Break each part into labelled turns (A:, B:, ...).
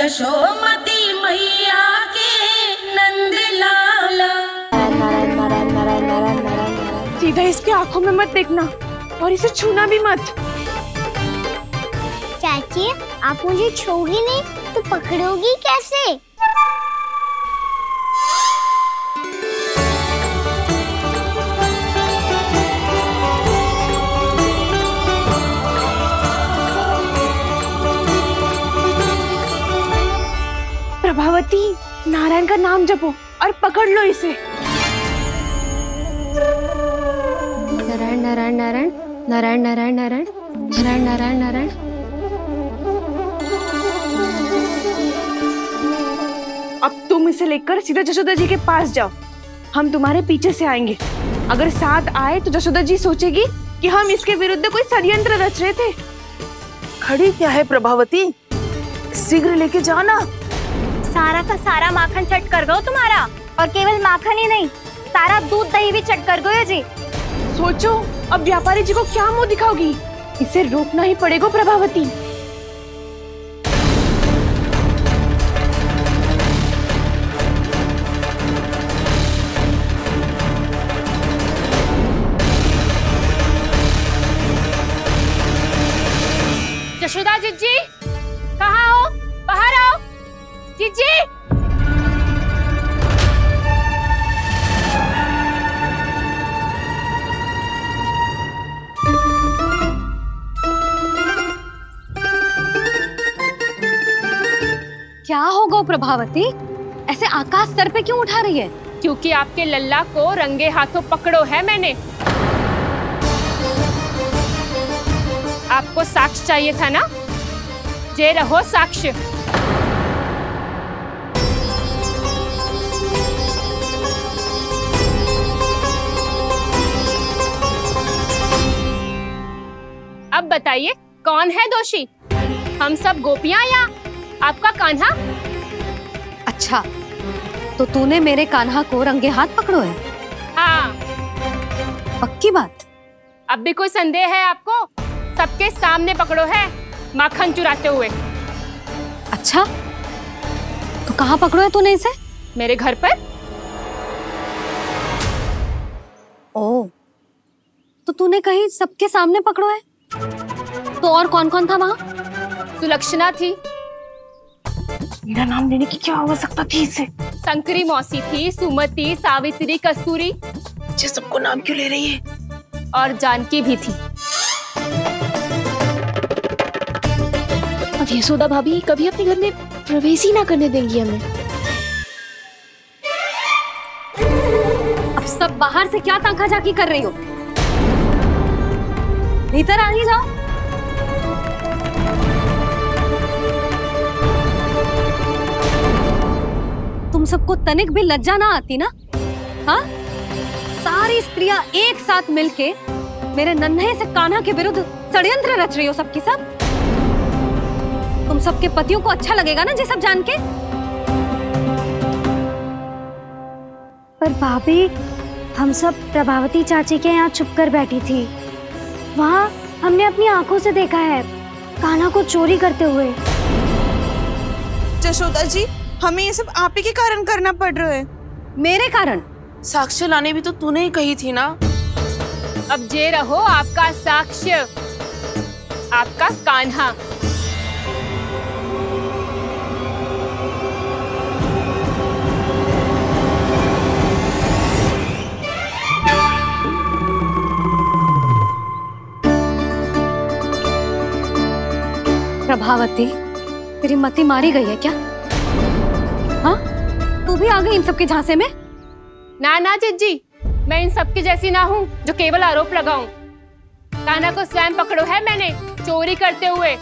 A: यशोमती मैया के नंद लाला।
B: सीधा इसके आंखों में मत देखना और इसे छूना भी मत।
C: चाची, आप मुझे छोगी नहीं तो पकड़ोगी कैसे?
B: प्रभावती, नारायण का नाम जपो और पकड़ लो इसे।
D: नारायण नारायण नारायण नारायण नारायण नारायण नारायण नारायण नारायण।
B: अब तुम इसे लेकर सीधा जशोदा जी के पास जाओ, हम तुम्हारे पीछे से आएंगे। अगर साथ आए तो जशोदा जी सोचेगी कि हम इसके विरुद्ध कोई षड्यंत्र रच रहे थे।
E: खड़ी क्या है प्रभावती, शीघ्र लेके जाना।
C: सारा का सारा माखन चट कर गयो तुम्हारा, और केवल माखन ही नहीं, सारा दूध दही भी चट कर गयो जी।
B: सोचो अब व्यापारी जी को क्या मुंह दिखाओगी। इसे रोकना ही पड़ेगा प्रभावती।
D: यशोदा जीजी, कहाँ हो? बाहर आओ जीजी। क्या होगा प्रभावती, ऐसे आकाश सर पे क्यों उठा रही है?
F: क्योंकि आपके लल्ला को रंगे हाथों पकड़ो है मैंने। आपको साक्ष्य चाहिए था ना, जे रहो साक्ष्य। अब बताइए कौन है दोषी, हम सब गोपियां या आपका कान्हा?
D: अच्छा, तो तूने मेरे कान्हा को रंगे हाथ पकड़ो है?
F: हाँ।
D: पक्की बात?
F: अब भी कोई संदेह है आपको? सबके सामने पकड़ो है, माखन चुराते हुए।
D: अच्छा, तो कहाँ पकड़ो है तूने इसे?
F: मेरे घर पर।
D: ओ, तो तूने कहीं सबके सामने पकड़ो है? तो और कौन कौन था वहाँ?
F: सुलक्षणा थी।
B: मेरा नाम लेने की क्या आवश्यकता थी इसे?
F: शंकरी मौसी थी, सुमति, सावित्री, कस्तूरी।
E: ये सबको नाम क्यों ले रही है?
F: और जानकी भी थी।
B: अब यशोदा भाभी कभी अपने घर में प्रवेश ही ना करने देंगी हमें।
D: अब सब बाहर से क्या ताका झाकी कर रही हो? भीतर आ ही जाओ। तुम सबको तनिक भी लज्जा ना आती ना? हाँ, सारी स्त्रियां एक साथ मिलके मेरे नन्हे से कान्हा के विरुद्ध षड्यंत्र रच रही हो सबकी सब। तुम सबके पतियों को अच्छा लगेगा ना ये सब जान के?
C: पर भाभी, हम सब प्रभावती चाची के यहाँ छुप कर बैठी थी। वहाँ हमने अपनी आंखों से देखा है कान्हा को चोरी करते हुए।
E: यशोदा जी, हमें ये सब आप ही के कारण करना पड़ रहा है।
D: मेरे कारण?
E: साक्ष्य लाने भी तो तूने ही कही थी ना।
F: अब जे रहो आपका साक्ष्य, आपका कान्हा।
D: प्रभावती, तेरी मति मारी गई है क्या? हाँ, तू भी आ गई इन सबके झांसे में?
F: ना ना जिज्जी, मैं इन सबकी जैसी ना हूँ जो केवल आरोप लगाऊं। कान्हा को स्वयं पकड़ो है मैंने चोरी करते हुए,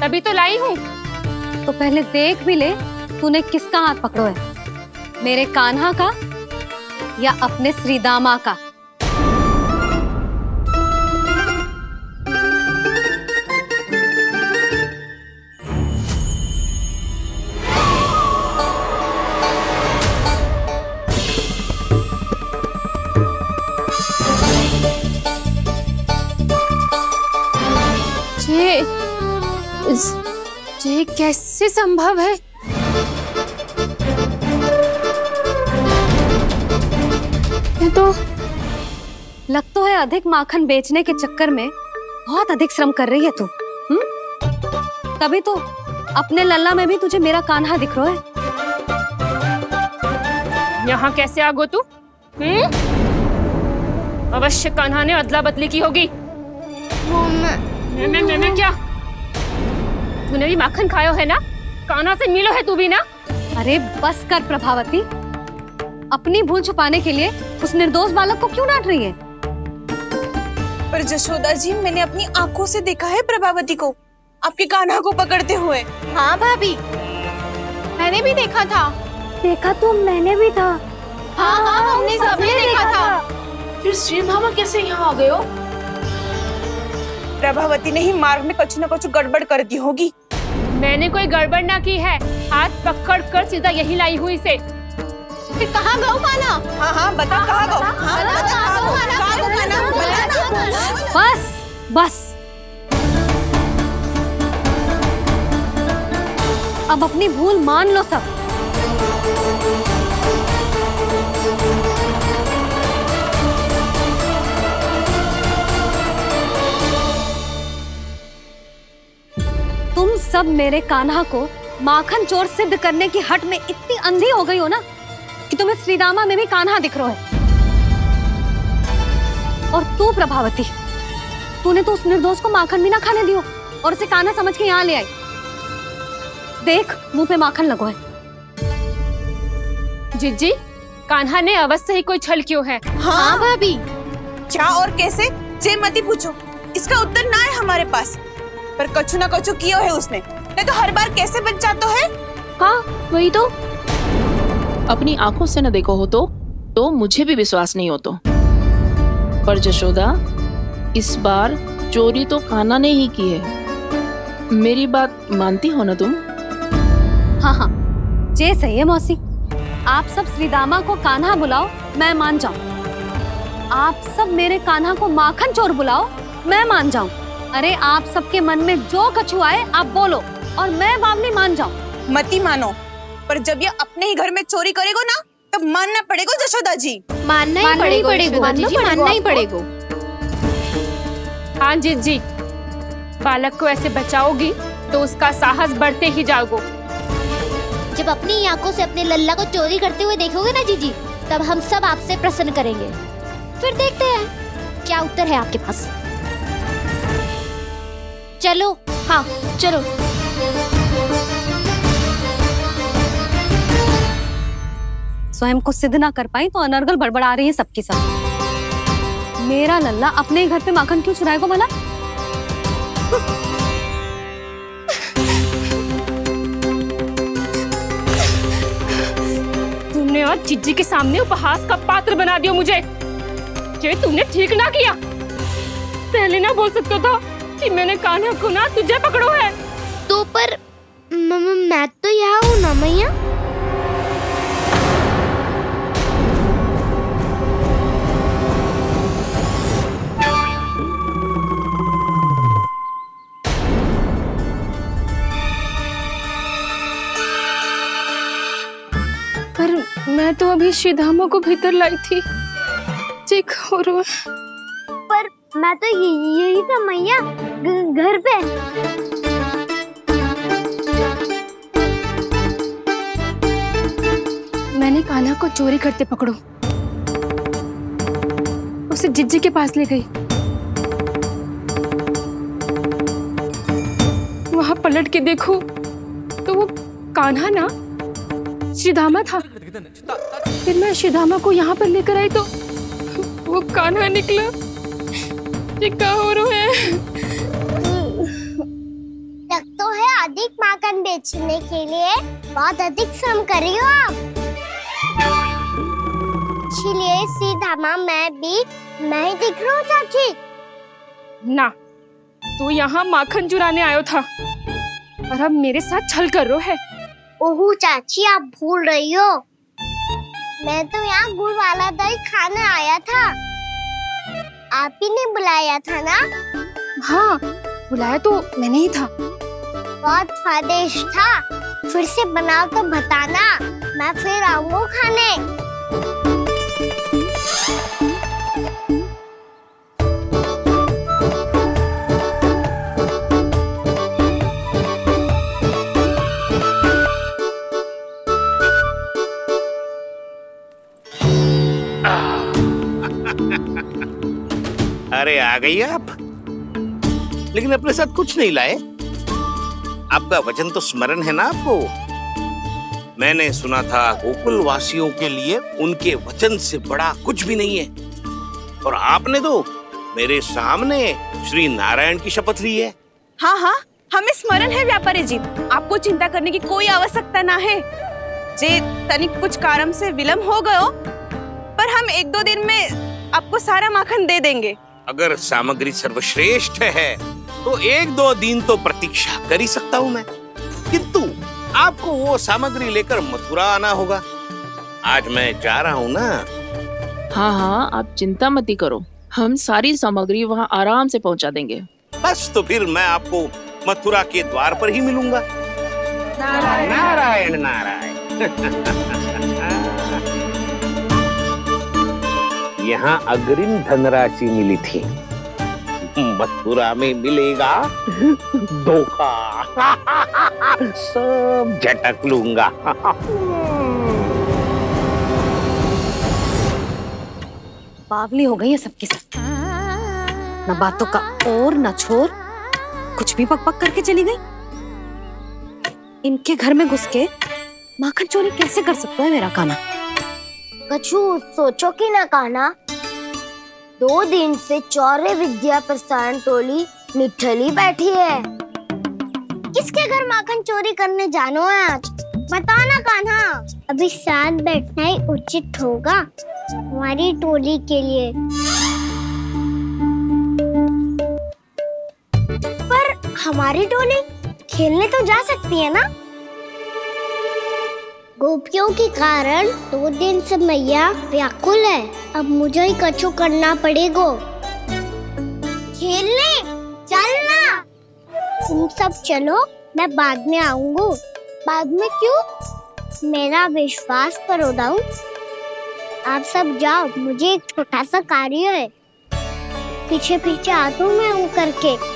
F: तभी तो लाई हूँ।
D: तो पहले देख भी ले तूने किसका हाथ पकड़ो है, मेरे कान्हा का या अपने श्रीदामा का?
F: ये कैसे संभव है? इसने तो
D: लग तो है अधिक माखन बेचने के चक्कर में बहुत अधिक श्रम कर रही है तू। तभी तो अपने लल्ला में भी तुझे मेरा कान्हा दिख रहा है।
F: यहाँ कैसे आ गो तू? अवश्य कान्हा ने अदला बदली की होगी। मैं क्या? तूने भी माखन खायो है ना? कान्हा से मिलो है तू भी ना?
D: अरे बस कर प्रभावती, अपनी भूल छुपाने के लिए उस निर्दोष बालक को क्यों डांट रही है?
B: पर जशोदा जी, मैंने अपनी आंखों से देखा है प्रभावती को आपके कान्हा को पकड़ते हुए।
A: हाँ भाभी, मैंने भी देखा था।
C: देखा तो मैंने भी था।
A: हाँ हाँ, हमने सबने देखा था।
E: फिर श्रीधामा कैसे यहाँ आ गए हो?
B: प्रभावती ने ही मार्ग में कुछ न कुछ गड़बड़ कर दी होगी।
F: मैंने कोई गड़बड़ ना की है, हाथ पकड़ कर सीधा यही लाई हुई से।
A: फिर कहाँ गौ कान्हा?
B: हाँ हाँ, बता कहाँ गो? हाँ बता
D: बस बस, अब अपनी भूल मान लो सब। तुम सब मेरे कान्हा को माखन चोर सिद्ध करने की हट में इतनी अंधी हो गई हो ना कि तुम्हें श्रीदामा में भी कान्हा दिख रहा है। और तू प्रभावती, तूने तो उस निर्दोष को माखन भी ना खाने दियो और उसे कान्हा समझ के यहाँ ले आई। देख, मुंह पे माखन लगो है।
F: जिज्जी, कान्हा ने अवश्य ही कोई छल क्यों है।
A: हाँ भाभी।
B: क्या और कैसे? जे मती पूछो, इसका उत्तर ना है हमारे पास। पर कछु ना कछु किया है उसने, नहीं तो हर बार कैसे बच जाता है।
A: हाँ वही तो।
E: अपनी आंखों से न देखो हो तो मुझे भी विश्वास नहीं हो तो। पर जशोदा, इस बार चोरी तो कान्हा ने ही की है। मेरी बात मानती हो ना तुम?
D: हाँ हाँ, जे सही है मौसी। आप सब श्रीदामा को कान्हा बुलाओ, मैं मान जाऊं। आप सब मेरे कान्हा को माखन चोर बुलाओ, मैं मान जाऊं। अरे आप सबके मन में जो कछु आए आप बोलो और मैं बावली मान जाऊं।
B: मती मानो, पर जब ये अपने ही घर में चोरी करेगो ना, तब मानना पड़ेगा जशोदा जी।
A: मानना ही पड़ेगा जी, मानना ही पड़ेगा।
F: हाँ जिज्जी, बालक को ऐसे बचाओगी तो उसका साहस बढ़ते ही जाओगे।
G: जब अपनी आंखों से अपने लल्ला को चोरी करते हुए देखोगे ना जीजी, तब हम सब आपसे प्रसन्न करेंगे। फिर देखते हैं क्या उत्तर है आपके पास। चलो। हाँ चलो।
D: स्वयं को सिद्ध ना कर पाई तो अनर्गल बड़बड़ा रही है सबकी सब। मेरा लल्ला अपने ही घर पे माखन क्यों चुराएगा भला?
F: तुमने आज जिज्जी के सामने उपहास का पात्र बना दिया मुझे। ये तुमने ठीक ना किया। पहले ना बोल सकता था कि मैंने कान्हा को ना तुझे पकड़ो है।
G: तो पर मैं तो यहाँ हूँ ना मैया।
F: पर मैं तो अभी श्रीधामा को भीतर लाई थी। चेक हो रहा है।
G: पर मैं तो यही था मैया, घर पे।
F: मैंने कान्हा को चोरी करते पकड़ो, उसे जिज्जी के पास ले गई। वहां पलट के देखो तो वो कान्हा ना श्रीधामा था। फिर मैं श्रीधामा को यहाँ पर लेकर आई तो वो कान्हा निकला। ये क्या हो रहा है?
G: लग तो है अधिक माखन बेचने के लिए बहुत अधिक श्रम कर रही हो आप। इसलिए श्रीधामा मैं ही दिख रहा हूँ चाची।
F: ना, तू यहाँ माखन चुराने आयो था और अब मेरे साथ छल कर रहा है।
G: ओह चाची, आप भूल रही हो, मैं तो यहाँ गुड़ वाला दही खाने आया था। आप ही ने बुलाया था ना?
F: हाँ, बुलाया तो मैंने ही था।
G: बहुत स्वादिष्ट था। फिर से बनाओ तो बताना, मैं फिर आऊंगा खाने।
H: अरे आ गई आप, लेकिन अपने साथ कुछ नहीं लाए। आपका वचन तो स्मरण है ना आपको? मैंने सुना था गोकुल वासियों के लिए उनके वचन से बड़ा कुछ भी नहीं है, और आपने तो मेरे सामने श्री नारायण की शपथ ली है।
B: हाँ हाँ, हमें स्मरण है व्यापारी जी, आपको चिंता करने की कोई आवश्यकता ना है। जे तनिक कुछ कारण से विलंब हो गयो, पर हम 1-2 दिन में आपको सारा माखन दे देंगे।
H: अगर सामग्री सर्वश्रेष्ठ है तो 1-2 दिन तो प्रतीक्षा कर ही सकता हूँ मैं, किंतु आपको वो सामग्री लेकर मथुरा आना होगा। आज मैं जा रहा हूँ ना।
E: हाँ हाँ, आप चिंता मत करो, हम सारी सामग्री वहाँ आराम से पहुँचा देंगे।
H: बस तो फिर मैं आपको मथुरा के द्वार पर ही मिलूंगा। नारायण नारायण। यहाँ अग्रिम धनराशि मिली थी, मथुरा में मिलेगा धोखा। सब झटक लूंगा।
D: बावली हो गई है सबकी सब, न बातों का और न छोर, कुछ भी पक करके चली गई। इनके घर में घुस के माखन चोरी कैसे कर सकता है मेरा कान्हा?
I: कछु सोचो कि ना कान्हा, 2 दिन से चौर्य विद्या प्रसारण टोली निठली बैठी है। किसके घर माखन चोरी करने जानो है आज? बताओ ना कान्हा। अभी साथ बैठना ही उचित होगा हमारी टोली के लिए। पर हमारी टोली खेलने तो जा सकती है ना? गोपियों के कारण 2 दिन से मैया व्याकुल है, अब मुझे ही कछु करना पड़ेगा। खेलने चलना। तुम सब चलो, मैं बाद में आऊंगा। बाद में क्यों? मेरा विश्वास करो दाऊ। आप सब जाओ, मुझे एक छोटा सा कार्य है। पीछे पीछे आता हूँ मैं हूँ करके।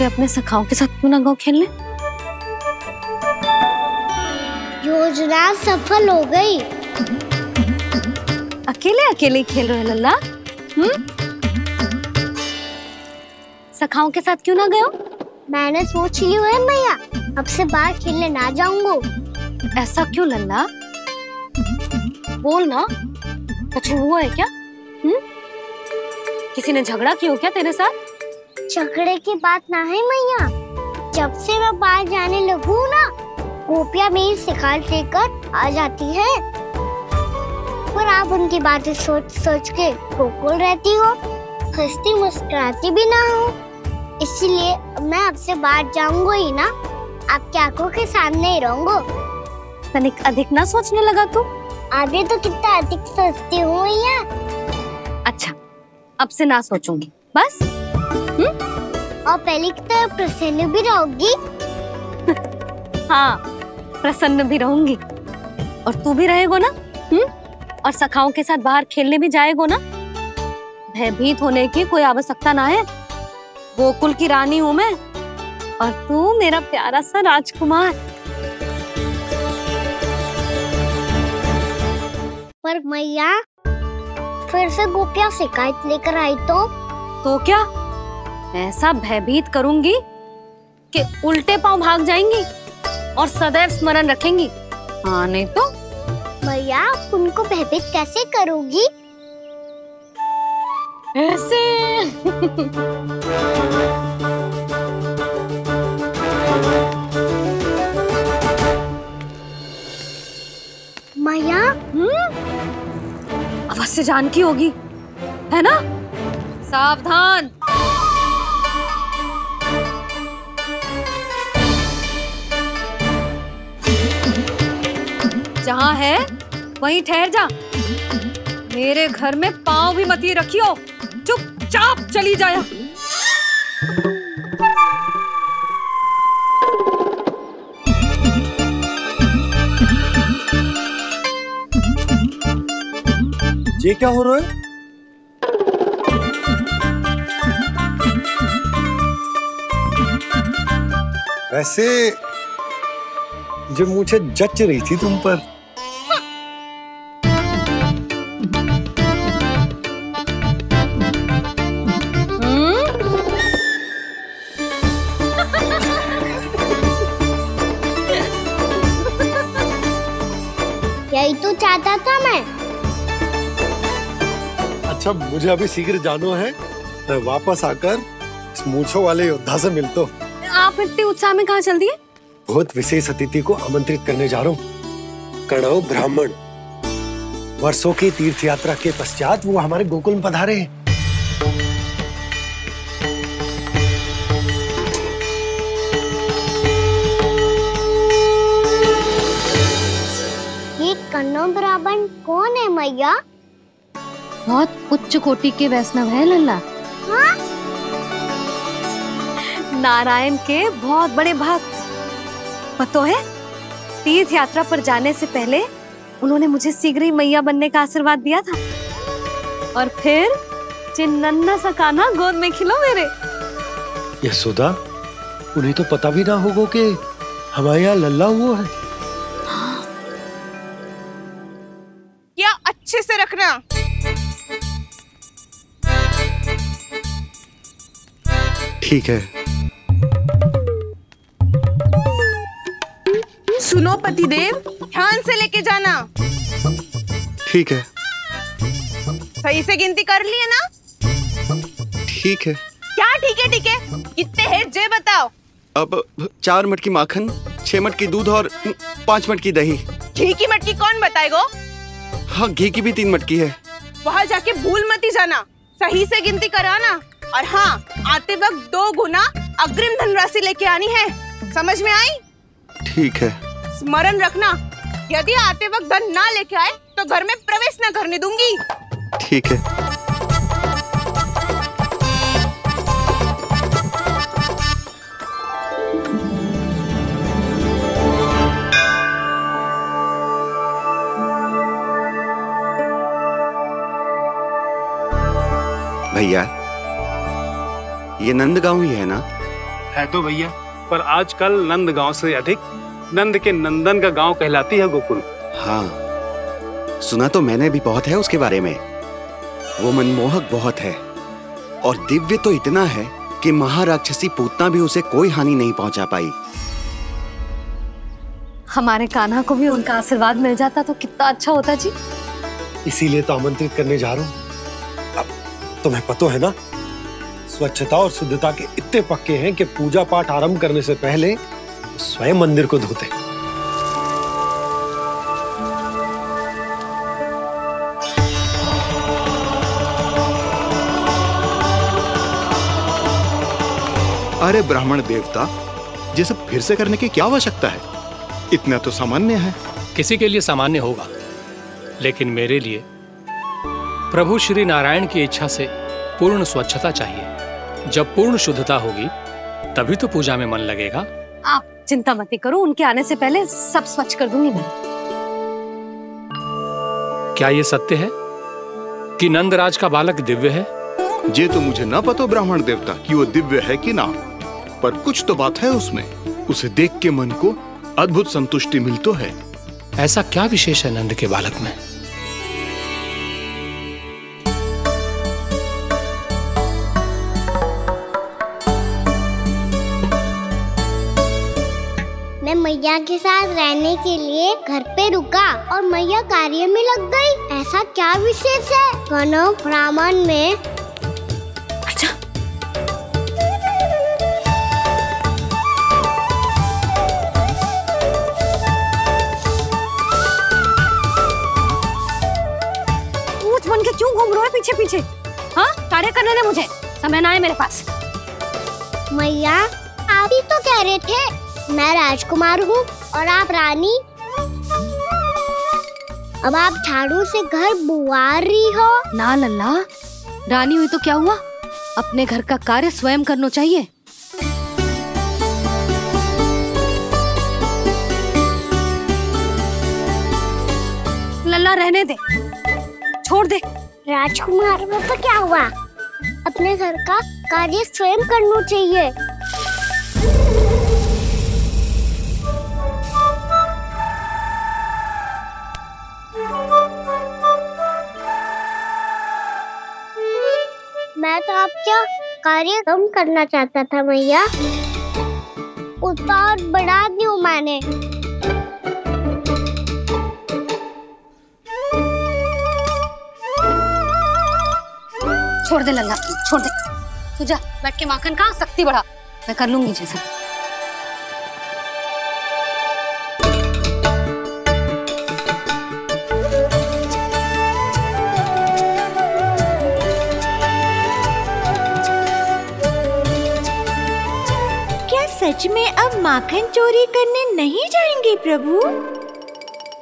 D: अपने सखाओं के साथ क्यों ना गाँव खेलने?
I: योजना सफल हो गई।
D: अकेले अकेले खेल रहे लल्ला? सखाओं के साथ क्यों ना गए हो?
I: मैंने सोच लिया है मैया, अब से बाहर खेलने ना जाऊंगा।
D: ऐसा क्यों लल्ला? बोल ना, कुछ हुआ है क्या? किसी ने झगड़ा किया हो क्या तेरे साथ?
I: झगड़े की बात ना है मैया, जब से मैं बाहर जाने लगू ना, गोपियां मेरी शिकार लेकर आ जाती है, पर आप उनकी बातें सोच सोच के गोकुल रहती हो, हंसती मुस्कुराती भी ना हो। इसलिए मैं आपसे बाहर जाऊंगा ही ना, आपकी आंखों के सामने ही रहूंगा।
D: तनिक अधिक ना सोचने लगा तू?
I: आगे तो कितना अधिक सोचती हूँ मैया।
D: अच्छा, अब से ना सोचूंगी बस।
I: और पहले की तरह प्रसन्न भी रहोगी?
D: हाँ, प्रसन्न भी रहूंगी। और तू भी रहेगा ना? और सखाओं के साथ बाहर खेलने भी जाएगा ना? भयभीत होने की कोई आवश्यकता ना है। गोकुल की रानी हूँ मैं, और तू मेरा प्यारा सा राजकुमार।
I: पर मैया, फिर से गोपियां शिकायत लेकर आई तो
D: क्या? ऐसा भयभीत करूंगी कि उल्टे पांव भाग जाएंगी और सदैव स्मरण रखेंगी। हाँ नहीं तो?
I: मैया, उनको भयभीत कैसे करोगी?
D: ऐसे।
I: मैया,
D: अवश्य जानकी होगी, है ना? सावधान। जहाँ है वहीं ठहर जा। मेरे घर में पाँव भी मत रखियो, चुपचाप चली जाया।
J: ये क्या हो रहा है? वैसे जो मुझे जच रही थी तुम पर।
I: यही तो चाहता था मैं।
J: अच्छा, मुझे अभी शीघ्र जाना है। मैं वापस आकर इस मूंछों वाले योद्धा से मिलता हूँ।
D: आप इतने उत्साह में कहाँ चल दिए?
J: बहुत विशेष अतिथि को आमंत्रित करने जा रहा हूँ। कणव ब्राह्मण। वर्षों की तीर्थ यात्रा के पश्चात वो हमारे गोकुल में पधारे हैं।
I: ये कणव ब्राह्मण कौन है मैया?
D: बहुत उच्च कोटि के वैष्णव है लल्ला।
I: हाँ?
D: नारायण के बहुत बड़े भक्त। पता है, तीर्थ यात्रा पर जाने से पहले उन्होंने मुझे शीघ्र ही मैया बनने का आशीर्वाद दिया था। और फिर चिन्नन्ना सा कान्हा गोद में खिलो मेरे।
J: यशोदा, उन्हें तो पता भी ना होगा कि हमारे यहाँ लल्ला हुआ है।
B: क्या अच्छे से रखना।
J: ठीक है।
B: सुनो पतिदेव, ध्यान से लेके जाना।
K: ठीक है।
B: सही से गिनती कर लिए ना?
K: ठीक है।
B: क्या ठीक है? ठीक है, कितने हैं जे बताओ।
K: अब 4 मटकी माखन, 6 मटकी दूध और 5 मटकी दही।
B: घी की मटकी कौन बताएगा?
K: हाँ, घी की भी 3 मटकी है।
B: वहाँ जाके भूल मत ही जाना, सही से गिनती कराना। और हाँ, आते वक्त 2 गुना अग्रिम धनराशि लेके आनी है। समझ में आई?
K: ठीक है।
B: स्मरण रखना, यदि आते वक्त धन ना लेके आए तो घर में प्रवेश न करने दूंगी।
K: ठीक है। भैया, ये नंदगांव ही है ना?
L: है तो भैया, पर आजकल नंदगांव से अधिक नंद के नंदन का गांव कहलाती है गोकुल।
K: हाँ, सुना तो मैंने भी बहुत है उसके बारे में। वो मनमोहक बहुत है और दिव्य तो इतना है कि महाराक्षसी पूतना भी उसे कोई हानि नहीं पहुंचा पाई।
D: हमारे कान्हा को भी उनका आशीर्वाद मिल जाता तो कितना अच्छा होता जी।
J: इसीलिए तो आमंत्रित करने जा रहा हूँ। अब तुम्हें पता है ना, स्वच्छता और शुद्धता के इतने पक्के हैं कि पूजा पाठ आरंभ करने से पहले स्वयं मंदिर को धोते।
M: अरे ब्राह्मण देवता, ये सब फिर से करने की क्या आवश्यकता है? इतना तो सामान्य है।
N: किसी के लिए सामान्य होगा, लेकिन मेरे लिए प्रभु श्री नारायण की इच्छा से पूर्ण स्वच्छता चाहिए। जब पूर्ण शुद्धता होगी तभी तो पूजा में मन लगेगा।
D: आप चिंता मत करो, उनके आने से पहले सब स्वच्छ कर दूंगी मैं।
N: क्या ये सत्य है कि नंदराज का बालक दिव्य है?
M: ये तो मुझे ना पता ब्राह्मण देवता कि वो दिव्य है कि ना, पर कुछ तो बात है उसमें। उसे देख के मन को अद्भुत संतुष्टि मिलती है।
N: ऐसा क्या विशेष है नंद के बालक में?
I: मैं मैया के साथ रहने के लिए घर पे रुका और मैया कार्य में लग गई। ऐसा क्या विशेष है कणव ब्राह्मण में?
D: अच्छा, पूछ बन के क्यों घूम रहे हो पीछे पीछे? हाँ, कार्य करने दे मुझे, समय ना है मेरे पास।
I: मैया, आप ही तो कह रहे थे मैं राजकुमार हूँ और आप रानी। अब आप झाड़ू से घर बुआ रही हो।
D: ना लल्ला, रानी हुई तो क्या हुआ, अपने घर का कार्य स्वयं करना चाहिए। लल्ला रहने दे, छोड़ दे।
I: राजकुमार पापा क्या हुआ? अपने घर का कार्य स्वयं करना चाहिए। मैं तो आपका कार्य कम करना चाहता था मैया, उतना और बढ़ा दूं मैंने।
D: छोड़ दे लल्ला, छोड़ दे। तू जा बैठ के माखन खा, शक्ति बढ़ा, मैं कर लूंगी जैसा।
O: क्या सच में अब माखन चोरी करने नहीं जाएंगे प्रभु?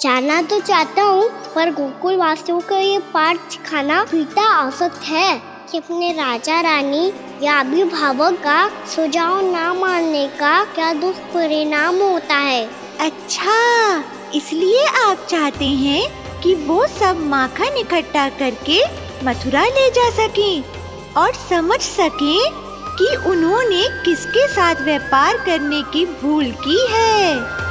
I: जाना तो चाहता हूँ, पर गोकुल वासियों को ये पाठ सिखाना पिता आवश्यक है कि अपने राजा रानी या अभिभावक का सुझाव ना मानने का क्या दुष्परिणाम होता है।
O: अच्छा, इसलिए आप चाहते हैं कि वो सब माखन इकट्ठा करके मथुरा ले जा सकें और समझ सकें कि उन्होंने किसके साथ व्यापार करने की भूल की है।